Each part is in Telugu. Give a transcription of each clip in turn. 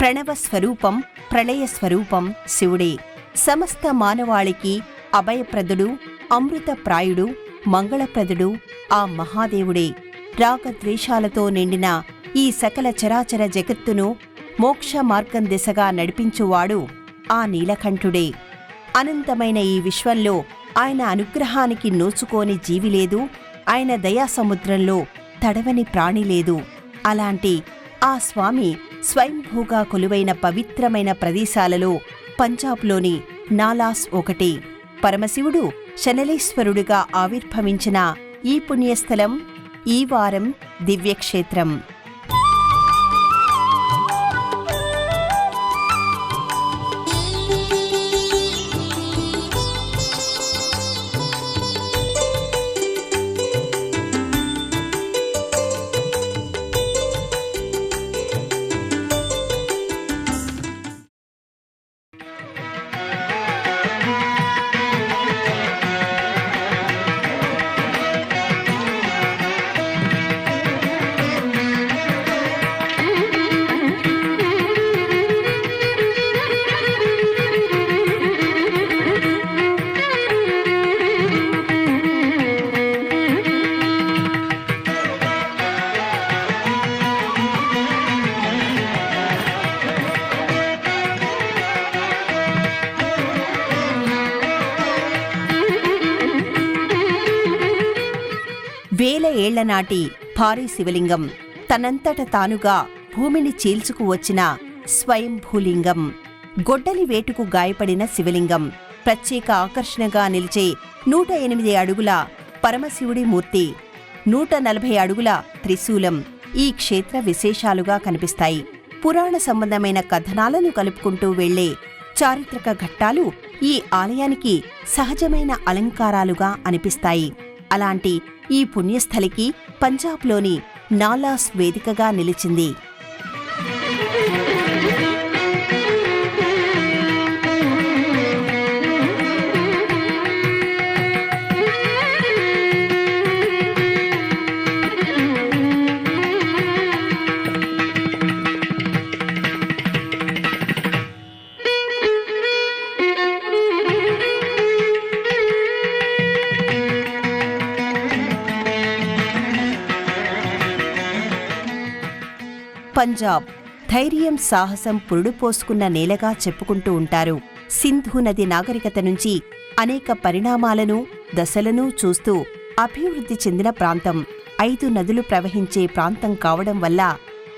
ప్రణవ స్వరూపం, ప్రళయ స్వరూపం శివుడే. సమస్త మానవాళికి అభయప్రదుడు, అమృతప్రాయుడు, మంగళప్రదుడు ఆ మహాదేవుడే. రాగద్వేషాలతో నిండిన ఈ సకల చరాచర జగత్తును మోక్ష మార్గం దిశగా నడిపించువాడు ఆ నీలకంఠుడే. అనంతమైన ఈ విశ్వంలో ఆయన అనుగ్రహానికి నోచుకోని జీవిలేదు, ఆయన దయాసముద్రంలో తడవని ప్రాణిలేదు. అలాంటి ఆ స్వామి స్వయంభూగా కొలువైన పవిత్రమైన ప్రదేశాలలో పంజాబ్లోని నాలాస్ ఒకటి. పరమశివుడు శనలేశ్వరుడిగా ఆవిర్భవించిన ఈ పుణ్యస్థలం ఈ వారం దివ్యక్షేత్రం. వేల ఏళ్లనాటి భారీ శివలింగం, తనంతట తానుగా భూమిని చీల్చుకువచ్చిన స్వయంభూలింగం. గొడ్డలి వేటుకు గాయపడిన శివలింగం, ప్రత్యేక ఆకర్షణగా నిలిచే 108 అడుగుల పరమశివుడి మూర్తి, 140 అడుగుల త్రిశూలం ఈ క్షేత్ర విశేషాలుగా కనిపిస్తాయి. పురాణ సంబంధమైన కథనాలను కలుపుకుంటూ వెళ్లే చారిత్రక ఘట్టాలు ఈ ఆలయానికి సహజమైన అలంకారాలుగా అనిపిస్తాయి. అలాంటి ఈ పుణ్యస్థలికి పంజాబ్లోని నాలాస్ వేదికగా నిలిచింది. పంజాబ్ ధైర్యం, సాహసం పురుడు పోసుకున్న నేలగా చెప్పుకుంటూ ఉంటారు. సింధు నది నాగరికత నుంచి అనేక పరిణామాలను, దశలను చూస్తూ అభివృద్ధి చెందిన ప్రాంతం. 5 నదులు ప్రవహించే ప్రాంతం కావడం వల్ల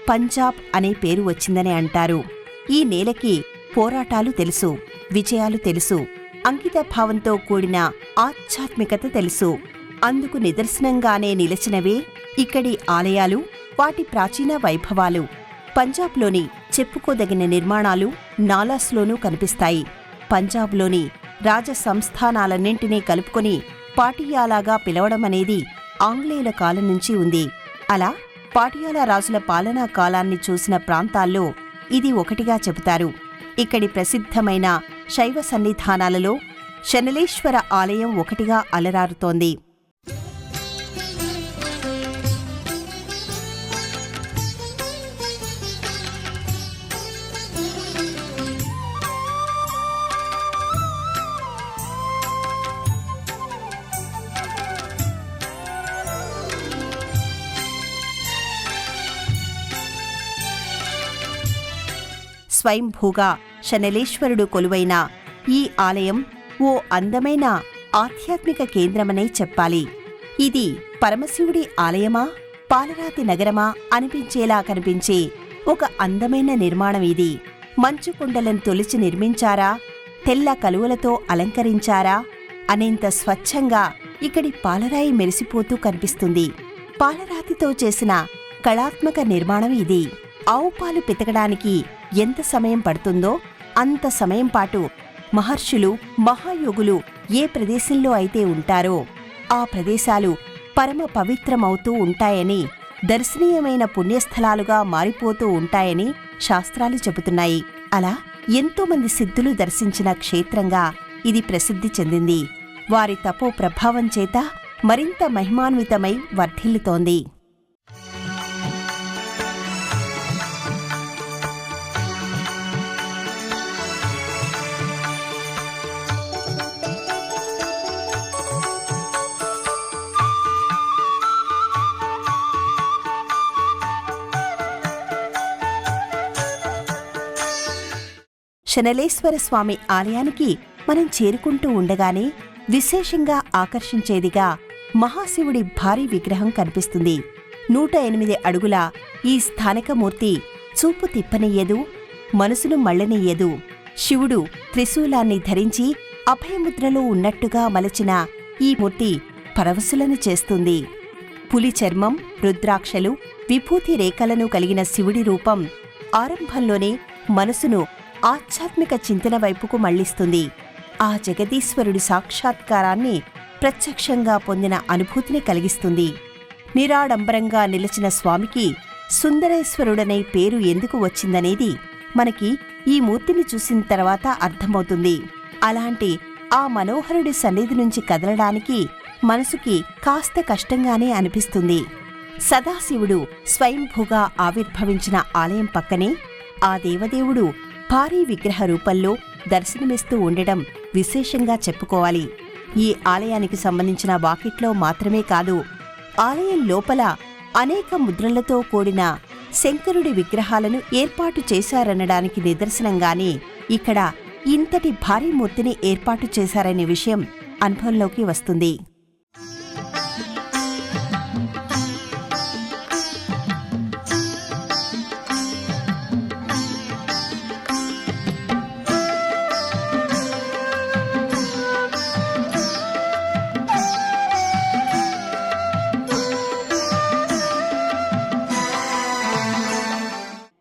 పంజాబ్ అనే పేరు వచ్చిందని అంటారు. ఈ నేలకి పోరాటాలు తెలుసు, విజయాలు తెలుసు, అంకితభావంతో కూడిన ఆధ్యాత్మికత తెలుసు. అందుకు నిదర్శనంగానే నిలిచినవే ఇక్కడి ఆలయాలు, వాటి ప్రాచీన వైభవాలు. పంజాబ్లోని చెప్పుకోదగిన నిర్మాణాలు నాలాస్లోనూ కనిపిస్తాయి. పంజాబ్లోని రాజ సంస్థానాలన్నింటినీ కలుపుకొని పాటియాలాగా పిలవడమనేది ఆంగ్లేయుల కాలం నుంచి ఉంది. అలా పాటియాలా రాజుల పాలనా కాలాన్ని చూసిన ప్రాంతాల్లో ఇది ఒకటిగా చెబుతారు. ఇక్కడి ప్రసిద్ధమైన శైవ సన్నిధానాలలో శనలేశ్వర ఆలయం ఒకటిగా అలరారుతోంది. స్వయంభూగా శనలేశ్వరుడు కొలువైన ఈ ఆలయం ఓ అందమైన ఆధ్యాత్మిక కేంద్రమనే చెప్పాలి. ఇది పరమశివుడి ఆలయమా, పాలరాతి నగరమా అనిపించేలా కనిపించే ఒక అందమైన నిర్మాణం ఇది. మంచు కొండలను తొలిచి నిర్మించారా, తెల్ల కలువలతో అలంకరించారా అనేంత స్వచ్ఛంగా ఇక్కడి పాలరాయి మెరిసిపోతూ కనిపిస్తుంది. పాలరాతితో చేసిన కళాత్మక నిర్మాణం ఇది. ఆవు పాలు పితకడానికి ఎంత సమయం పడుతుందో అంత సమయం పాటు మహర్షులు, మహాయోగులు ఏ ప్రదేశంలో అయితే ఉంటారో ఆ ప్రదేశాలు పరమ పవిత్రమవుతూ ఉంటాయని, దర్శనీయమైన పుణ్యస్థలాలుగా మారిపోతూ ఉంటాయని శాస్త్రాలు చెబుతున్నాయి. అలా ఎంతోమంది సిద్ధులు దర్శించిన క్షేత్రంగా ఇది ప్రసిద్ధి చెందింది. వారి తపో ప్రభావం చేత మరింత మహిమాన్వితమై వర్ధిల్లుతోంది. శనలేశ్వర స్వామి ఆలయానికి మనం చేరుకుంటూ ఉండగానే విశేషంగా ఆకర్షించేదిగా మహాశివుడి భారీ విగ్రహం కనిపిస్తుంది. 108 అడుగుల ఈ స్థానికమూర్తి చూపు తిప్పనియ్యదు, మనసును మళ్ళనియ్యదు. శివుడు త్రిశూలాన్ని ధరించి అభయముద్రలో ఉన్నట్టుగా మలచిన ఈ మూర్తి పరవశులను చేస్తుంది. పులి చర్మం, రుద్రాక్షలు, విభూతి రేఖలను కలిగిన శివుడి రూపం ఆరంభంలోనే మనసును ఆధ్యాత్మిక చింతన వైపుకు మళ్లిస్తుంది. ఆ జగదీశ్వరుడి సాక్షాత్కారాన్ని ప్రత్యక్షంగా పొందిన అనుభూతిని కలిగిస్తుంది. నిరాడంబరంగా నిలిచిన స్వామికి సుందరేశ్వరుడనే పేరు ఎందుకు వచ్చిందనేది మనకి ఈ మూర్తిని చూసిన తర్వాత అర్థమవుతుంది. అలాంటి ఆ మనోహరుడి సన్నిధి నుంచి కదలడానికి మనసుకి కాస్త కష్టంగానే అనిపిస్తుంది. సదాశివుడు స్వయంభూగా ఆవిర్భవించిన ఆలయం పక్కనే ఆ దేవదేవుడు భారీ విగ్రహ రూపంలో దర్శనమిస్తూ ఉండడం విశేషంగా చెప్పుకోవాలి. ఈ ఆలయానికి సంబంధించిన వాకిట్లో మాత్రమే కాదు, ఆలయం లోపల అనేక ముద్రలతో కూడిన శంకరుడి విగ్రహాలను ఏర్పాటు చేశారనడానికి నిదర్శనంగానే ఇక్కడ ఇంతటి భారీ మూర్తిని ఏర్పాటు చేశారనే విషయం అనుభవంలోకి వస్తుంది.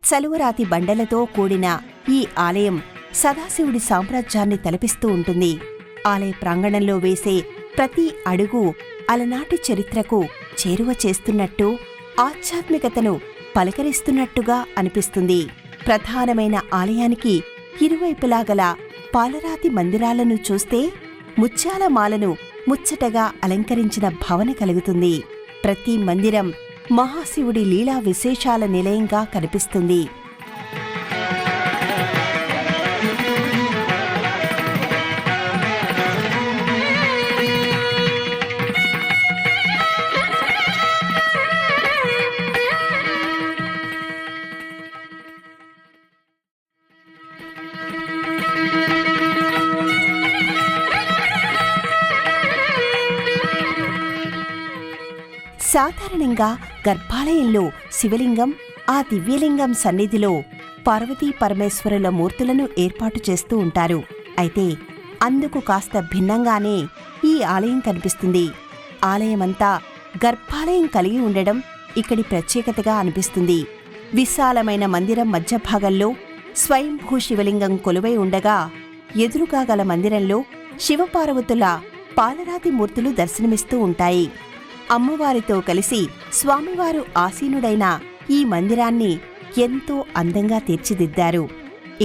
సలువరాతి బండలతో కూడిన ఈ ఆలయం సదాశివుడి సామ్రాజ్యాన్ని తలపిస్తూ ఉంటుంది. ఆలయ ప్రాంగణంలో వేసే ప్రతి అడుగు అలనాటి చరిత్రకు చేరువ చేస్తున్నట్టు, ఆధ్యాత్మికతను పలకరిస్తున్నట్టుగా అనిపిస్తుంది. ప్రధానమైన ఆలయానికి ఇరువైపులా గల పాలరాతి మందిరాలను చూస్తే ముత్యాలమాలను ముచ్చటగా అలంకరించిన భావన కలుగుతుంది. ప్రతి మందిరం మహాశివుడి లీలా విశేషాల నిలయంగా కనిపిస్తుంది. సాధారణంగా గర్భాలయంలో శివలింగం, ఆ దివ్యలింగం సన్నిధిలో పార్వతీ పరమేశ్వరుల మూర్తులను ఏర్పాటు చేస్తూ ఉంటారు. అయితే అందుకు కాస్త భిన్నంగానే ఈ ఆలయం కనిపిస్తుంది. ఆలయమంతా గర్భాలయం కలిగి ఉండడం ఇక్కడి ప్రత్యేకతగా అనిపిస్తుంది. విశాలమైన మందిరం మధ్య భాగంలో స్వయంభూ శివలింగం కొలువై ఉండగా, ఎదురుగా గల మందిరంలో శివపార్వతుల పాలరాతి మూర్తులు దర్శనమిస్తూ ఉంటాయి. అమ్మవారితో కలిసి స్వామివారు ఆసీనుడైన ఈ మందిరాన్ని ఎంతో అందంగా తీర్చిదిద్దారు.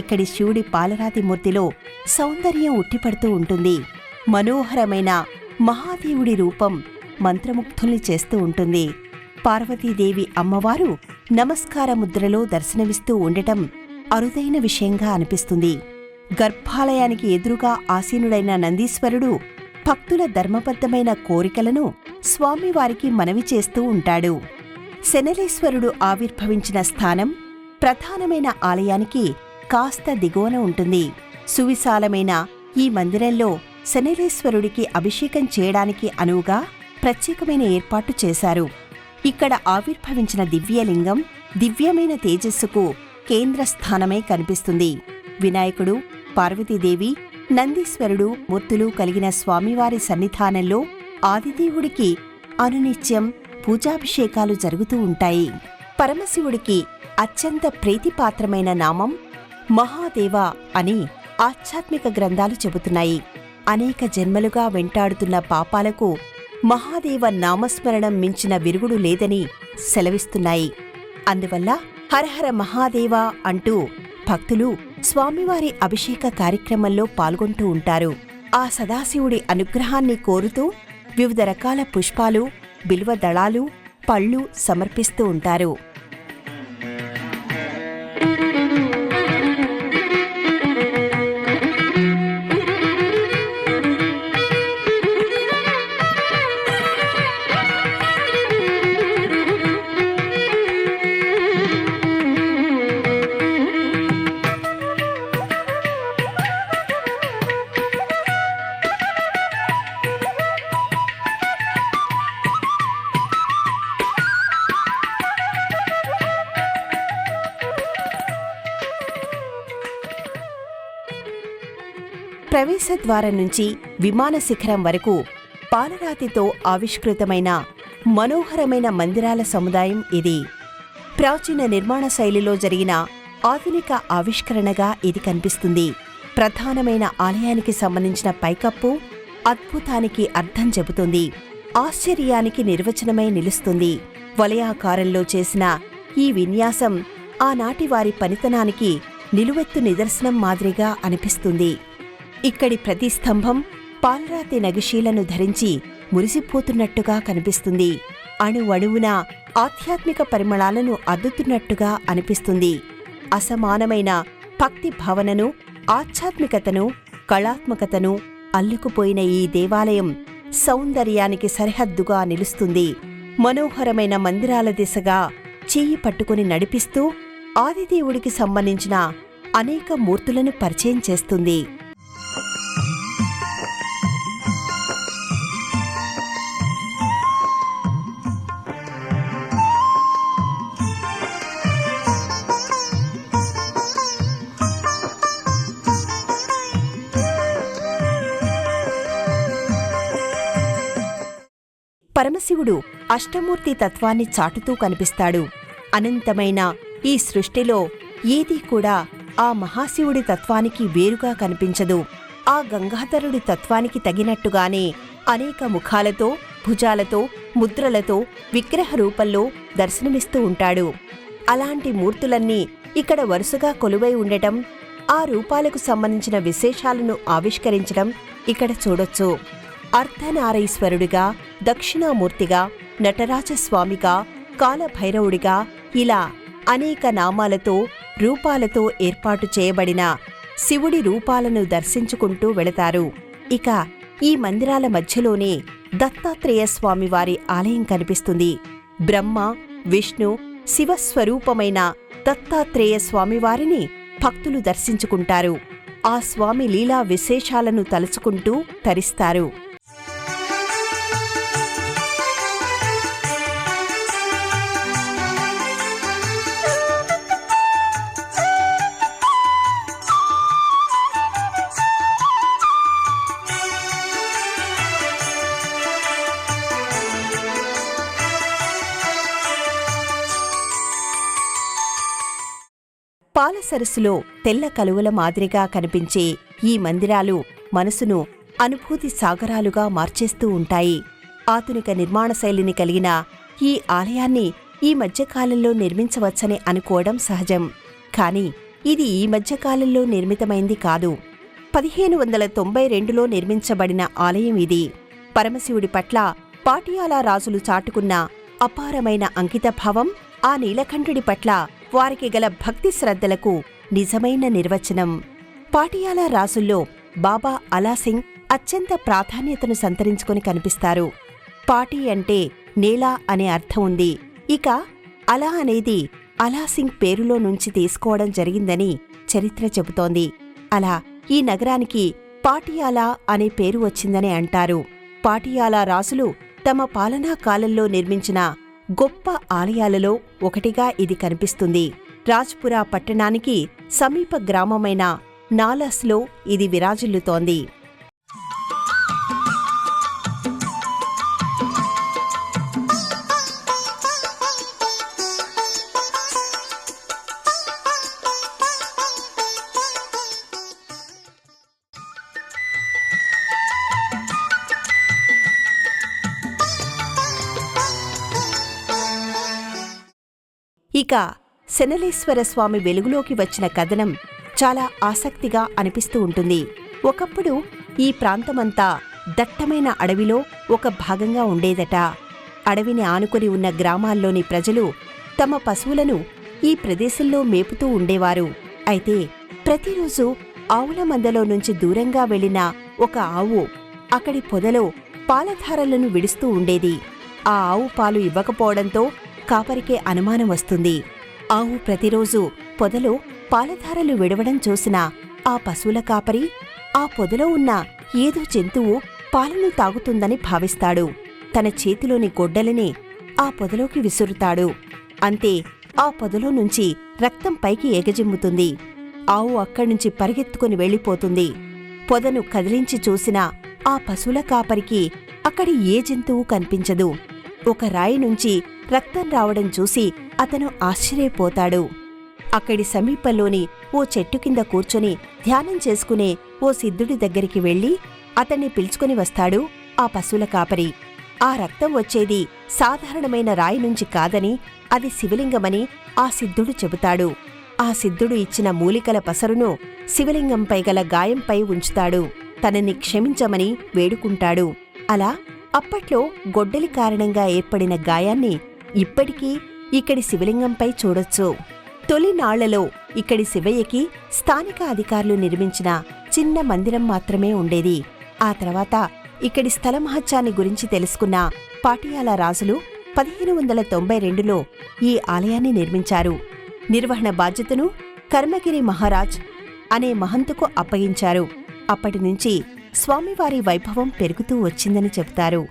ఇక్కడి శివుడి పాలరాతి మూర్తిలో సౌందర్యం ఉట్టిపడుతూ ఉంటుంది. మనోహరమైన మహాదేవుడి రూపం మంత్రముగ్ధుల్ని చేస్తూ ఉంటుంది. పార్వతీదేవి అమ్మవారు నమస్కార ముద్రలో దర్శనమిస్తూ ఉండటం అరుదైన విషయంగా అనిపిస్తుంది. గర్భాలయానికి ఎదురుగా ఆసీనుడైన నందీశ్వరుడు భక్తుల ధర్మబద్ధమైన కోరికలను స్వామివారికి మనవి చేస్తూ ఉంటాడు. శనలేశ్వరుడు ఆవిర్భవించిన స్థానం ప్రధానమైన ఆలయానికి కాస్త దిగువన ఉంటుంది. సువిశాలమైన ఈ మందిరంలో శనలేశ్వరుడికి అభిషేకం చేయడానికి అనువుగా ప్రత్యేకమైన ఏర్పాటు చేశారు. ఇక్కడ ఆవిర్భవించిన దివ్యలింగం దివ్యమైన తేజస్సుకు కేంద్రస్థానమై కనిపిస్తుంది. వినాయకుడు, పార్వతీదేవి, నందీశ్వరుడు మూర్తులు కలిగిన స్వామివారి సన్నిధానంలో ఆదిదేవుడికి అనునిత్యం పూజాభిషేకాలు జరుగుతూ ఉంటాయి. పరమశివుడికి అత్యంత ప్రీతిపాత్రమైన నామం మహాదేవ అని ఆధ్యాత్మిక గ్రంథాలు చెబుతున్నాయి. అనేక జన్మలుగా వెంటాడుతున్న పాపాలకు మహాదేవ నామస్మరణం మించిన విరుగుడు లేదని సెలవిస్తున్నాయి. అందువల్ల హరహర మహాదేవ అంటూ భక్తులు స్వామివారి అభిషేక కార్యక్రమంలో పాల్గొంటూ ఉంటారు. ఆ సదాశివుడి అనుగ్రహాన్ని కోరుతూ వివిధ రకాల పుష్పాలు, బిల్వ దళాలు, పళ్ళు సమర్పిస్తూ ఉంటారు. ప్రవేశద్వారం నుంచి విమాన శిఖరం వరకు పాలరాతితో ఆవిష్కృతమైన మనోహరమైన మందిరాల సముదాయం ఇది. ప్రాచీన నిర్మాణ శైలిలో జరిగిన ఆధునిక ఆవిష్కరణగా ఇది కనిపిస్తుంది. ప్రధానమైన ఆలయానికి సంబంధించిన పైకప్పు అద్భుతానికి అర్థం చెబుతుంది, ఆశ్చర్యానికి నిర్వచనమై నిలుస్తుంది. వలయాకారంలో చేసిన ఈ విన్యాసం ఆనాటి వారి పనితనానికి నిలువెత్తు నిదర్శనం మాదిరిగా అనిపిస్తుంది. ఇక్కడి ప్రతి స్తంభం పాలరాతి నగిశీలను ధరించి మురిసిపోతున్నట్టుగా కనిపిస్తుంది. అణువణువున ఆధ్యాత్మిక పరిమళాలను అద్దుతున్నట్టుగా అనిపిస్తుంది. అసమానమైన భక్తి భావనను, ఆధ్యాత్మికతను, కళాత్మకతను అల్లుకుపోయిన ఈ దేవాలయం సౌందర్యానికి సరిహద్దుగా నిలుస్తుంది. మనోహరమైన మందిరాల దిశగా చెయ్యి పట్టుకుని నడిపిస్తూ ఆదిదేవుడికి సంబంధించిన అనేక మూర్తులను పరిచయం చేస్తుంది. పరమశివుడు అష్టమూర్తి తత్వాన్ని చాటుతూ కనిపిస్తాడు. అనంతమైన ఈ సృష్టిలో ఏదీ కూడా ఆ మహాశివుడి తత్వానికి వేరుగా కనిపించదు. ఆ గంగాధరుడి తత్వానికి తగినట్టుగానే అనేక ముఖాలతో, భుజాలతో, ముద్రలతో విగ్రహ రూపంలో దర్శనమిస్తూ ఉంటాడు. అలాంటి మూర్తులన్నీ ఇక్కడ వరుసగా కొలువై ఉండటం, ఆ రూపాలకు సంబంధించిన విశేషాలను ఆవిష్కరించడం ఇక్కడ చూడొచ్చు. అర్ధనారీశ్వరుడిగా, దక్షిణామూర్తిగా, నటరాజస్వామిగా, కాలభైరవుడిగా ఇలా అనేక నామాలతో, రూపాలతో ఏర్పాటు చేయబడిన శివుడి రూపాలను దర్శించుకుంటూ వెళతారు. ఇక ఈ మందిరాల మధ్యలోనే దత్తాత్రేయస్వామివారి ఆలయం కనిపిస్తుంది. బ్రహ్మ, విష్ణు, శివస్వరూపమైన దత్తాత్రేయ స్వామివారిని భక్తులు దర్శించుకుంటారు. ఆ స్వామి లీలా విశేషాలను తలుచుకుంటూ తరిస్తారు. పాల సరస్సులో తెల్ల కలువల మాదిరిగా కనిపించే ఈ మందిరాలు మనసును అనుభూతి సాగరాలుగా మార్చేస్తూ ఉంటాయి. ఆధునిక నిర్మాణ శైలిని కలిగిన ఈ ఆలయాన్ని ఈ మధ్యకాలంలో నిర్మించవచ్చని అనుకోవడం సహజం. కాని ఇది ఈ మధ్యకాలంలో నిర్మితమైంది కాదు. 1592లో నిర్మించబడిన ఆలయం ఇది. పరమశివుడి పట్ల పాటియాలా రాజులు చాటుకున్న అపారమైన అంకితభావం, ఆ నీలకంఠుడి పట్ల వారికి గల భక్తి శ్రద్ధలకు నిజమైన నిర్వచనం. పాటియాలా రాజుల్లో బాబా అలాసింగ్ అత్యంత ప్రాధాన్యతను సంతరించుకొని కనిపిస్తారు. పాటి అంటే నేల అనే అర్థం ఉంది. ఇక అలా అనేది అలాసింగ్ పేరులో నుంచి తీసుకోవడం జరిగిందని చరిత్ర చెబుతోంది. అలా ఈ నగరానికి పాటియాలా అనే పేరు వచ్చిందని అంటారు. పాటియాలా రాజులు తమ పాలనా కాలంలో నిర్మించిన గొప్ప ఆలయాలలో ఒకటిగా ఇది కనిపిస్తుంది. రాజ్పురా పట్టణానికి సమీప గ్రామమైన నాలస్లో ఇది విరాజిల్లుతోంది. ఇక శనలేశ్వర స్వామి వెలుగులోకి వచ్చిన కథనం చాలా ఆసక్తిగా అనిపిస్తూ ఉంటుంది. ఒకప్పుడు ఈ ప్రాంతమంతా దట్టమైన అడవిలో ఒక భాగంగా ఉండేదట. అడవిని ఆనుకుని ఉన్న గ్రామాల్లోని ప్రజలు తమ పశువులను ఈ ప్రదేశంలో మేపుతూ ఉండేవారు. అయితే ప్రతిరోజు ఆవుల మందలో నుంచి దూరంగా వెళ్లిన ఒక ఆవు అక్కడి పొదలో పాలధారలను విడుస్తూ ఉండేది. ఆ ఆవు పాలు ఇవ్వకపోవడంతో కాపరికే అనుమానం వస్తుంది. ఆవు ప్రతిరోజు పొదలో పాలధారలు విడవడం చూసిన ఆ పశువుల కాపరి ఆ పొదలో ఉన్న ఏదో జంతువు పాలను తాగుతుందని భావిస్తాడు. తన చేతిలోని గొడ్డలిని ఆ పొదలోకి విసురుతాడు. అంతే, ఆ పొదలో నుంచి రక్తం పైకి ఎగజిమ్ముతుంది. ఆవు అక్కడ్నుంచి పరిగెత్తుకుని వెళ్ళిపోతుంది. పొదను కదిలించి చూసిన ఆ పశువుల కాపరికి అక్కడి ఏ జంతువు కనిపించదు. ఒక రాయి నుంచి రక్తం రావడం చూసి అతను ఆశ్చర్యపోతాడు. అక్కడి సమీపంలోని ఓ చెట్టు కింద కూర్చొని ధ్యానం చేసుకునే ఓ సిద్ధుడి దగ్గరికి వెళ్లి అతన్ని పిలుచుకుని వస్తాడు ఆ పశువుల కాపరి. ఆ రక్తం వచ్చేది సాధారణమైన రాయి నుంచి కాదని, అది శివలింగమని ఆ సిద్ధుడు చెబుతాడు. ఆ సిద్ధుడు ఇచ్చిన మూలికల పసరును శివలింగంపై గల గాయంపై ఉంచుతాడు. తనని క్షమించమని వేడుకుంటాడు. అలా అప్పట్లో గొడ్డలి కారణంగా ఏర్పడిన గాయాన్ని ఇప్పటికీ ఇక్కడి శివలింగంపై చూడొచ్చు. తొలినాళ్లలో ఇక్కడి శివయ్యకి స్థానిక అధికారులు నిర్మించిన చిన్న మందిరం మాత్రమే ఉండేది. ఆ తర్వాత ఇక్కడి స్థల మహత్యాన్ని గురించి తెలుసుకున్న పాటియాలా రాజులు 1592లో ఈ ఆలయాన్ని నిర్మించారు. నిర్వహణ బాధ్యతను కర్మగిరి మహారాజ్ అనే మహంతుకు అప్పగించారు. అప్పటినుంచి స్వామివారి వైభవం పెరుగుతూ వచ్చిందని చెబుతారు.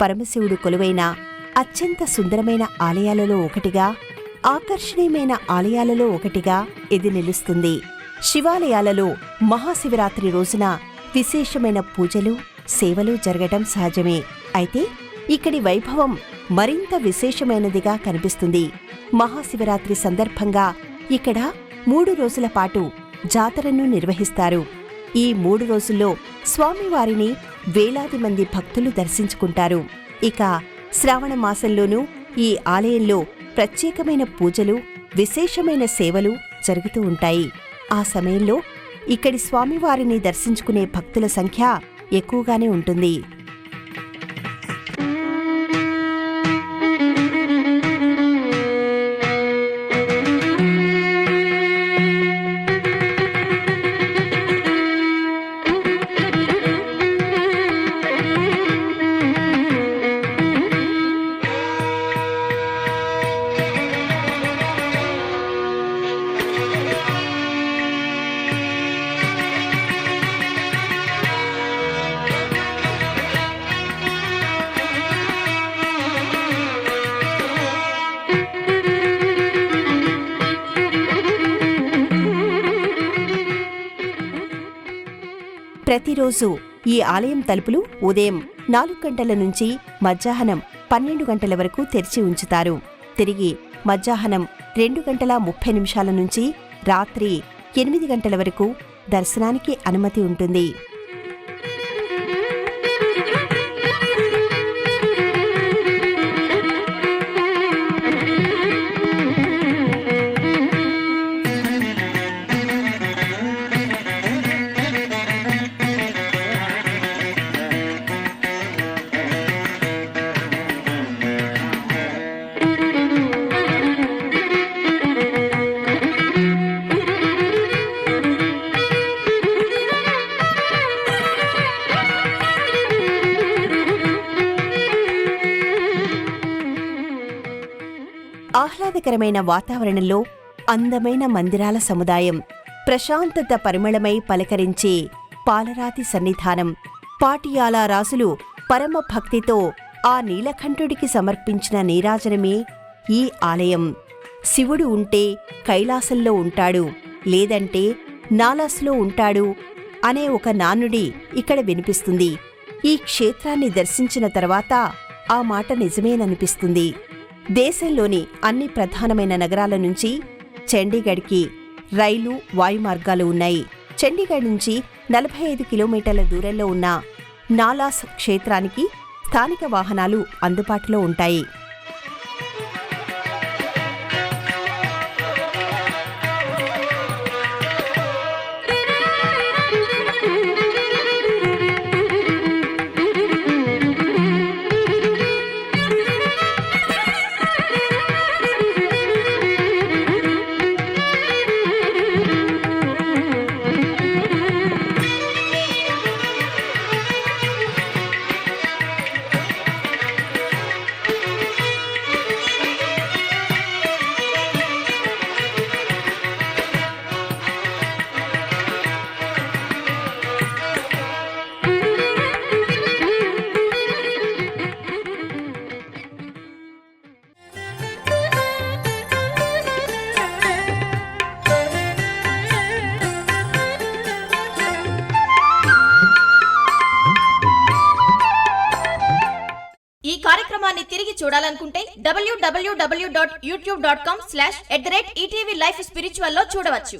పరమశివుడు కొలువైన అత్యంత సుందరమైన ఆలయాలలో ఒకటిగా, ఆకర్షణీయమైన ఆలయాలలో ఒకటిగా ఇది నిలుస్తుంది. శివాలయాలలో మహాశివరాత్రి రోజున విశేషమైన పూజలు, సేవలు జరగటం సహజమే. అయితే ఇక్కడి వైభవం మరింత విశేషమైనదిగా కనిపిస్తుంది. మహాశివరాత్రి సందర్భంగా ఇక్కడ 3 రోజుల పాటు జాతరను నిర్వహిస్తారు. ఈ 3 రోజుల్లో స్వామివారిని వేలాది మంది భక్తులు దర్శించుకుంటారు. ఇక శ్రావణ మాసంలోనూ ఈ ఆలయంలో ప్రత్యేకమైన పూజలు, విశేషమైన సేవలు జరుగుతూ ఉంటాయి. ఆ సమయంలో ఇక్కడి స్వామివారిని దర్శించుకునే భక్తుల సంఖ్య ఎక్కువగానే ఉంటుంది. ప్రతిరోజు ఈ ఆలయం తలుపులు ఉదయం 4 గంటల నుంచి మధ్యాహ్నం 12 గంటల వరకు తెరిచి ఉంచుతారు. తిరిగి మధ్యాహ్నం 2:30 నుంచి రాత్రి 8 గంటల వరకు దర్శనానికి అనుమతి ఉంటుంది. ఆహ్లాదకరమైన వాతావరణంలో అందమైన మందిరాల సముదాయం, ప్రశాంతత పరిమళమై పలకరించే పాలరాతి సన్నిధానం, పాటియాలా రాజులు పరమ భక్తితో ఆ నీలకంఠుడికి సమర్పించిన నీరాజనమే ఈ ఆలయం. శివుడు ఉంటే కైలాసంలో ఉంటాడు, లేదంటే నాలాస్లో ఉంటాడు అనే ఒక నానుడి ఇక్కడ వినిపిస్తుంది. ఈ క్షేత్రాన్ని దర్శించిన తర్వాత ఆ మాట నిజమేననిపిస్తుంది. దేశంలోని అన్ని ప్రధానమైన నగరాల నుంచి చండీగఢ్కి రైలు, వాయుమార్గాలు ఉన్నాయి. చండీగఢ్ నుంచి 45 కిలోమీటర్ల దూరంలో ఉన్న నాలాస్ క్షేత్రానికి స్థానిక వాహనాలు అందుబాటులో ఉంటాయి. కార్యక్రమాన్ని తిరిగి చూడాలనుకుంటే www.youtube.com/@ETVLifeSpiritual లో చూడవచ్చు.